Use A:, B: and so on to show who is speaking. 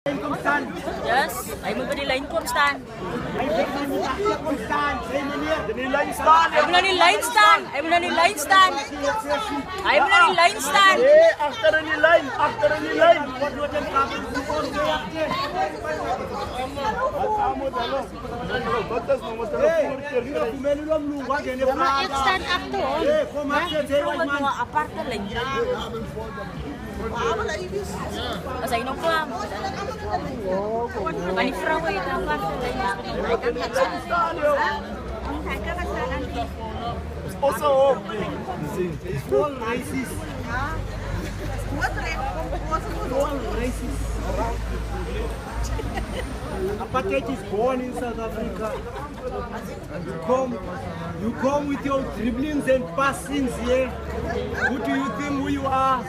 A: Yes, ay mo ba nila yung constant?
B: Ay mo na ni line stand.
A: Ay mo na ni line stand. Ay mo na ni line stand.
B: After ni line.
A: Stand up to. Aparte lang. Asa inom ko lang. Manifra ko ito aparte lang.
B: Also open. It's all racist. All racist. Apartheid is born in South Africa. You come with your dribblings and passings here. Who do you think who you are?